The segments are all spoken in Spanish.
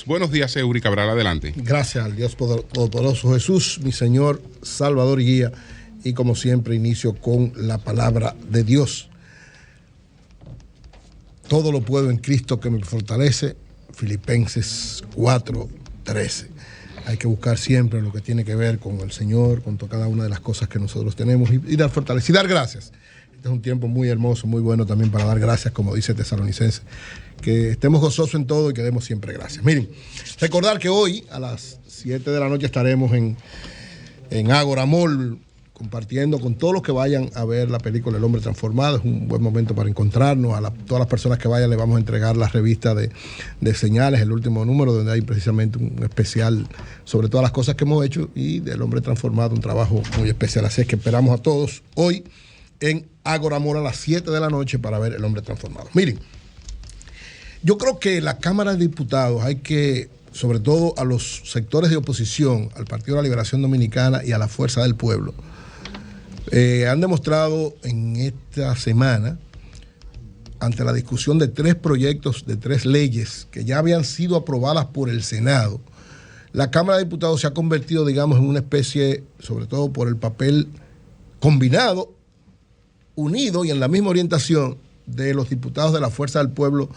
Buenos días, Eury Cabral, adelante. Gracias al Dios Todopoderoso Jesús, mi Señor, Salvador y Guía. Y como siempre, inicio con la palabra de Dios. Todo lo puedo en Cristo que me fortalece. Filipenses 4:13. Hay que buscar siempre lo que tiene que ver con el Señor, con cada una de las cosas que nosotros tenemos y dar fortaleza y dar gracias. Este es un tiempo muy hermoso, muy bueno también para dar gracias, como dice Tesalonicenses. Que estemos gozosos en todo y que demos siempre gracias. Miren, recordar que hoy a las 7 de la noche estaremos en Ágora Mall compartiendo con todos los que vayan a ver la película El Hombre Transformado. Es un buen momento para encontrarnos. Todas las personas que vayan le vamos a entregar la revista de Señales, el último número, donde hay precisamente un especial sobre todas las cosas que hemos hecho y del Hombre Transformado, un trabajo muy especial. Así es que esperamos a todos hoy en Ágora Mall a las 7 de la noche para ver El Hombre Transformado. Miren, yo creo que la Cámara de Diputados hay que, sobre todo a los sectores de oposición, al Partido de la Liberación Dominicana y a la Fuerza del Pueblo, han demostrado en esta semana, ante la discusión de 3 proyectos, de 3 leyes que ya habían sido aprobadas por el Senado, la Cámara de Diputados se ha convertido, digamos, en una especie, sobre todo por el papel combinado, unido y en la misma orientación de los diputados de la Fuerza del Pueblo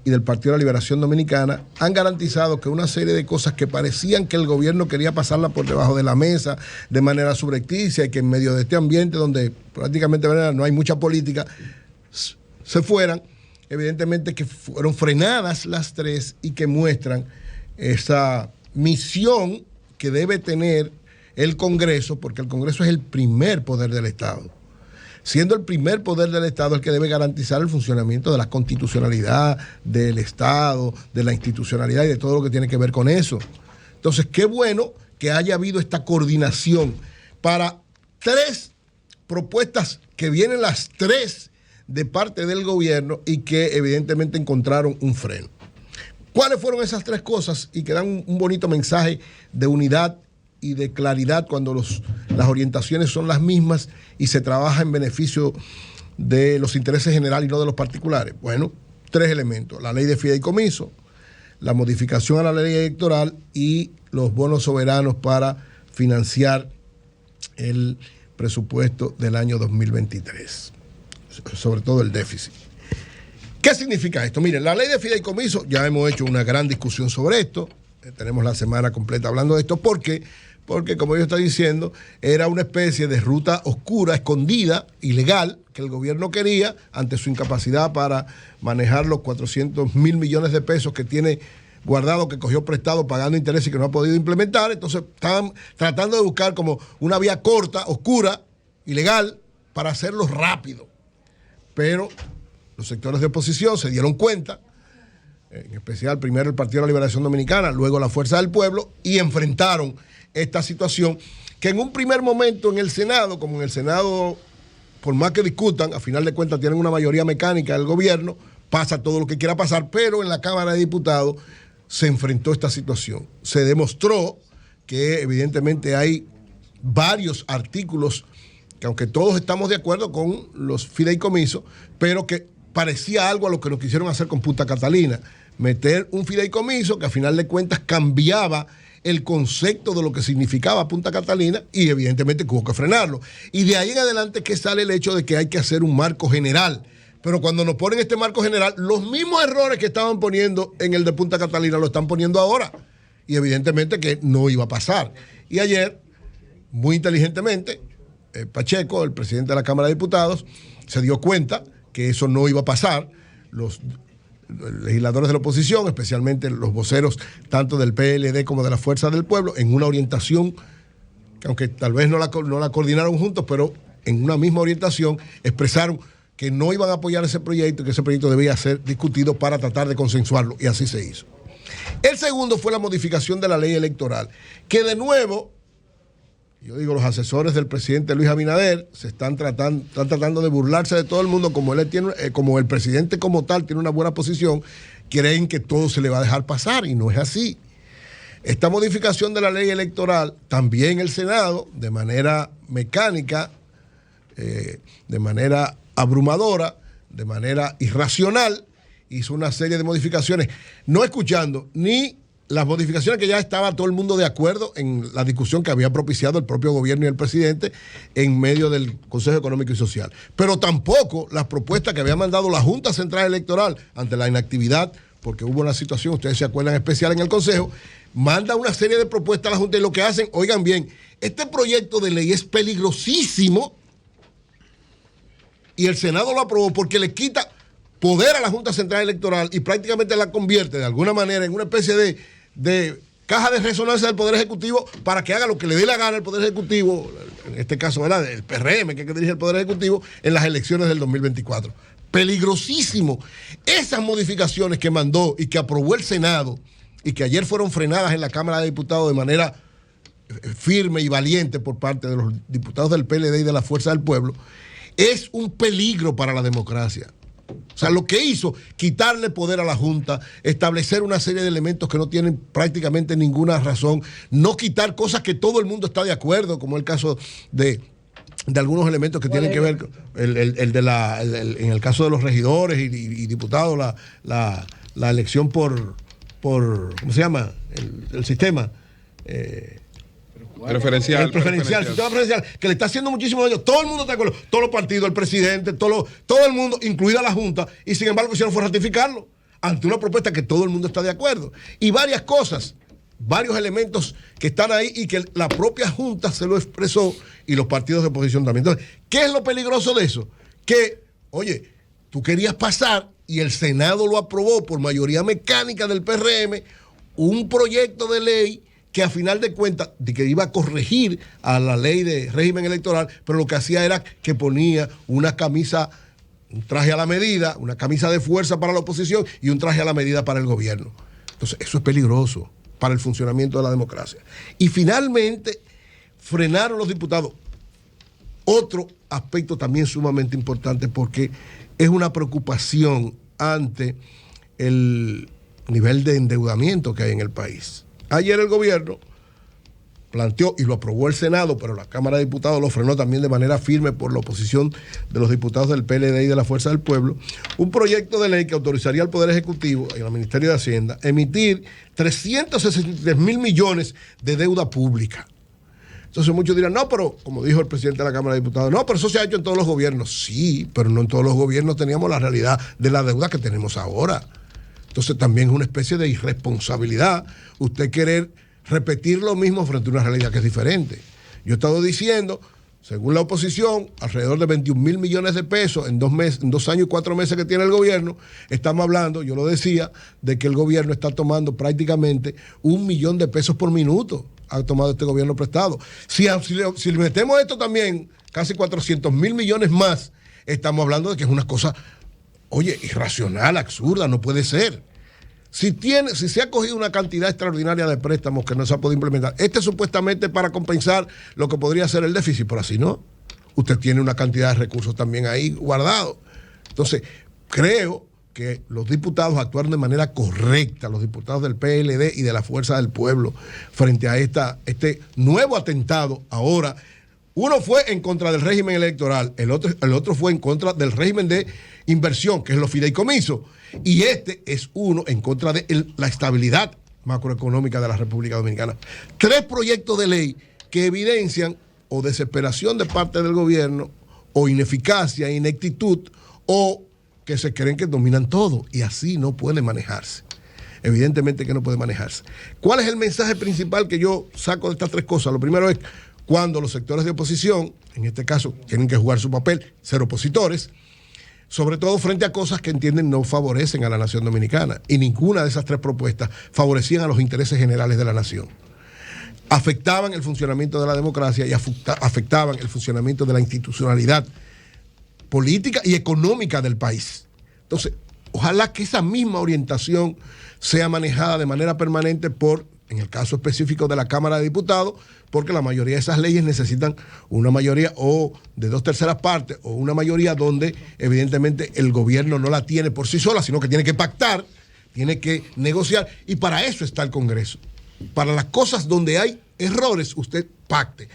y del Partido de la Liberación Dominicana, han garantizado que una serie de cosas que parecían que el gobierno quería pasarla por debajo de la mesa de manera subrepticia y que en medio de este ambiente donde prácticamente no hay mucha política, se fueran, evidentemente que fueron frenadas las 3 y que muestran esa misión que debe tener el Congreso, porque el Congreso es el primer poder del Estado. Siendo el primer poder del Estado el que debe garantizar el funcionamiento de la constitucionalidad del Estado, de la institucionalidad y de todo lo que tiene que ver con eso. Entonces, qué bueno que haya habido esta coordinación para 3 propuestas que vienen las 3 de parte del gobierno y que evidentemente encontraron un freno. ¿Cuáles fueron esas 3 cosas? Y que dan un bonito mensaje de unidad y de claridad cuando las orientaciones son las mismas y se trabaja en beneficio de los intereses generales y no de los particulares. Bueno, 3 elementos: la ley de fideicomiso, la modificación a la ley electoral y los bonos soberanos para financiar el presupuesto del año 2023, sobre todo el déficit. ¿Qué significa esto? Miren, la ley de fideicomiso, ya hemos hecho una gran discusión sobre esto. Tenemos la semana completa hablando de esto. ¿Por qué? Porque, como yo estoy diciendo, era una especie de ruta oscura, escondida, ilegal, que el gobierno quería ante su incapacidad para manejar los 400.000 millones de pesos que tiene guardado, que cogió prestado pagando intereses y que no ha podido implementar. Entonces, estaban tratando de buscar como una vía corta, oscura, ilegal, para hacerlo rápido. Pero los sectores de oposición se dieron cuenta, en especial primero el Partido de la Liberación Dominicana, luego la Fuerza del Pueblo, y enfrentaron esta situación que en un primer momento en el Senado, como en el Senado, por más que discutan, a final de cuentas tienen una mayoría mecánica del gobierno, pasa todo lo que quiera pasar, pero en la Cámara de Diputados se enfrentó esta situación. Se demostró que evidentemente hay varios artículos que, aunque todos estamos de acuerdo con los fideicomisos, pero que parecía algo a lo que nos quisieron hacer con Punta Catalina, meter un fideicomiso que a final de cuentas cambiaba el concepto de lo que significaba Punta Catalina y evidentemente hubo que frenarlo. Y de ahí en adelante que sale el hecho de que hay que hacer un marco general. Pero cuando nos ponen este marco general, los mismos errores que estaban poniendo en el de Punta Catalina lo están poniendo ahora. Y evidentemente que no iba a pasar. Y ayer, muy inteligentemente, Pacheco, el presidente de la Cámara de Diputados, se dio cuenta que eso no iba a pasar. Los legisladores de la oposición, especialmente los voceros tanto del PLD como de la Fuerza del Pueblo, en una orientación que, aunque tal vez no la coordinaron juntos, pero en una misma orientación expresaron que no iban a apoyar ese proyecto y que ese proyecto debía ser discutido para tratar de consensuarlo, y así se hizo. El segundo fue la modificación de la ley electoral, que de nuevo, yo digo, los asesores del presidente Luis Abinader están tratando de burlarse de todo el mundo, como como el presidente como tal tiene una buena posición, creen que todo se le va a dejar pasar, y no es así. Esta modificación de la ley electoral, también el Senado, de manera mecánica, de manera abrumadora, de manera irracional, hizo una serie de modificaciones, no escuchando ni las modificaciones que ya estaba todo el mundo de acuerdo en la discusión que había propiciado el propio gobierno y el presidente en medio del Consejo Económico y Social. Pero tampoco las propuestas que había mandado la Junta Central Electoral ante la inactividad, porque hubo una situación, ustedes se acuerdan, especial en el Consejo, manda una serie de propuestas a la Junta y lo que hacen, oigan bien, este proyecto de ley es peligrosísimo y el Senado lo aprobó porque le quita poder a la Junta Central Electoral y prácticamente la convierte de alguna manera en una especie de caja de resonancia del Poder Ejecutivo para que haga lo que le dé la gana al Poder Ejecutivo, en este caso, ¿verdad?, el PRM, que dirige el Poder Ejecutivo, en las elecciones del 2024. Peligrosísimo. Esas modificaciones que mandó y que aprobó el Senado y que ayer fueron frenadas en la Cámara de Diputados de manera firme y valiente por parte de los diputados del PLD y de la Fuerza del Pueblo, es un peligro para la democracia. O sea, lo que hizo, quitarle poder a la Junta, establecer una serie de elementos que no tienen prácticamente ninguna razón, no quitar cosas que todo el mundo está de acuerdo, como el caso de algunos elementos que tienen que ver con en el caso de los regidores y diputados, la elección por ¿cómo se llama? El sistema. Preferencial. El sistema preferencial, que le está haciendo muchísimo daño. Todo el mundo está de acuerdo, todos los partidos, el presidente, todo el mundo, incluida la Junta, y sin embargo lo que hicieron fue ratificarlo ante una propuesta que todo el mundo está de acuerdo. Y varias cosas, varios elementos que están ahí y que la propia Junta se lo expresó y los partidos de oposición también. Entonces, ¿qué es lo peligroso de eso? Que, oye, tú querías pasar y el Senado lo aprobó por mayoría mecánica del PRM, un proyecto de ley que a final de cuentas de que iba a corregir a la ley de régimen electoral, pero lo que hacía era que ponía una camisa, un traje a la medida, una camisa de fuerza para la oposición y un traje a la medida para el gobierno. Entonces, eso es peligroso para el funcionamiento de la democracia. Y finalmente, frenaron los diputados. Otro aspecto también sumamente importante porque es una preocupación ante el nivel de endeudamiento que hay en el país. Ayer el gobierno planteó y lo aprobó el Senado, pero la Cámara de Diputados lo frenó también de manera firme por la oposición de los diputados del PLD y de la Fuerza del Pueblo, un proyecto de ley que autorizaría al Poder Ejecutivo y al Ministerio de Hacienda emitir 363 mil millones de deuda pública. Entonces muchos dirán, no, pero como dijo el presidente de la Cámara de Diputados, no, pero eso se ha hecho en todos los gobiernos. Sí, pero no en todos los gobiernos teníamos la realidad de la deuda que tenemos ahora. Entonces también es una especie de irresponsabilidad usted querer repetir lo mismo frente a una realidad que es diferente. Yo he estado diciendo, según la oposición, alrededor de 21 mil millones de pesos en 2 años y 4 meses que tiene el gobierno. Estamos hablando, yo lo decía, de que el gobierno está tomando prácticamente 1 millón de pesos por minuto. Ha tomado este gobierno prestado. Si le metemos esto también, casi 400 mil millones más, estamos hablando de que es una cosa, oye, irracional, absurda, no puede ser. Si se ha cogido una cantidad extraordinaria de préstamos que no se ha podido implementar, supuestamente para compensar lo que podría ser el déficit, pero así no. Usted tiene una cantidad de recursos también ahí guardados. Entonces, creo que los diputados actuaron de manera correcta, los diputados del PLD y de la Fuerza del Pueblo, frente a este nuevo atentado. Ahora, uno fue en contra del régimen electoral, el otro fue en contra del régimen de inversión, que es los fideicomisos, y este es uno en contra de la estabilidad macroeconómica de la República Dominicana. 3 proyectos de ley que evidencian o desesperación de parte del gobierno, o ineficacia, ineptitud, o que se creen que dominan todo, y así no puede manejarse. Evidentemente que no puede manejarse. ¿Cuál es el mensaje principal que yo saco de estas 3 cosas? Lo primero es, cuando los sectores de oposición, en este caso, tienen que jugar su papel, ser opositores, sobre todo frente a cosas que entienden no favorecen a la nación dominicana. Y ninguna de esas 3 propuestas favorecían a los intereses generales de la nación. Afectaban el funcionamiento de la democracia y afectaban el funcionamiento de la institucionalidad política y económica del país. Entonces, ojalá que esa misma orientación sea manejada de manera permanente en el caso específico de la Cámara de Diputados, porque la mayoría de esas leyes necesitan una mayoría o de 2/3 partes o una mayoría donde evidentemente el gobierno no la tiene por sí sola, sino que tiene que pactar, tiene que negociar, y para eso está el Congreso. Para las cosas donde hay errores, usted pacte,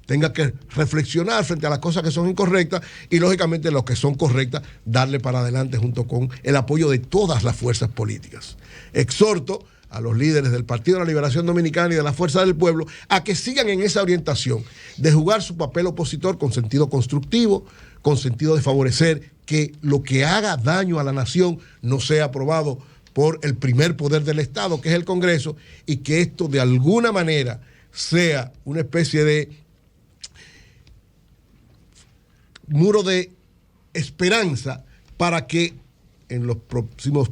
tenga que reflexionar frente a las cosas que son incorrectas y lógicamente lo que son correctas, darle para adelante junto con el apoyo de todas las fuerzas políticas. Exhorto a los líderes del Partido de la Liberación Dominicana y de la Fuerza del Pueblo a que sigan en esa orientación de jugar su papel opositor con sentido constructivo, con sentido de favorecer que lo que haga daño a la nación no sea aprobado por el primer poder del Estado, que es el Congreso, y que esto de alguna manera sea una especie de muro de esperanza para que en los próximos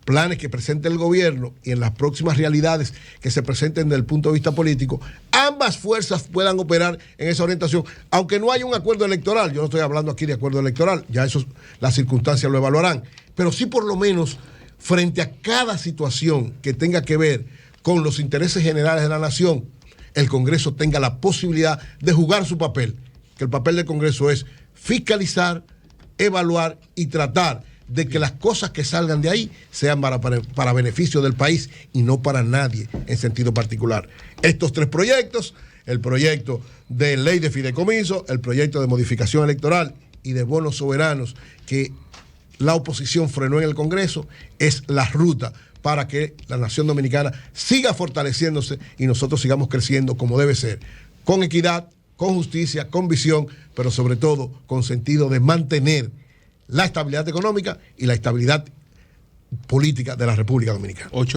planes que presente el gobierno y en las próximas realidades que se presenten desde el punto de vista político, ambas fuerzas puedan operar en esa orientación, aunque no haya un acuerdo electoral. Yo no estoy hablando aquí de acuerdo electoral, ya eso las circunstancias lo evaluarán, pero sí por lo menos frente a cada situación que tenga que ver con los intereses generales de la nación, el Congreso tenga la posibilidad de jugar su papel, que el papel del Congreso es fiscalizar, evaluar y tratar de que las cosas que salgan de ahí sean para beneficio del país y no para nadie en sentido particular. Estos tres proyectos, el proyecto de ley de fideicomiso, el proyecto de modificación electoral y de bonos soberanos que la oposición frenó en el Congreso, es la ruta para que la nación dominicana siga fortaleciéndose y nosotros sigamos creciendo como debe ser, con equidad, con justicia, con visión, pero sobre todo con sentido de mantener la estabilidad económica y la estabilidad política de la República Dominicana. 8.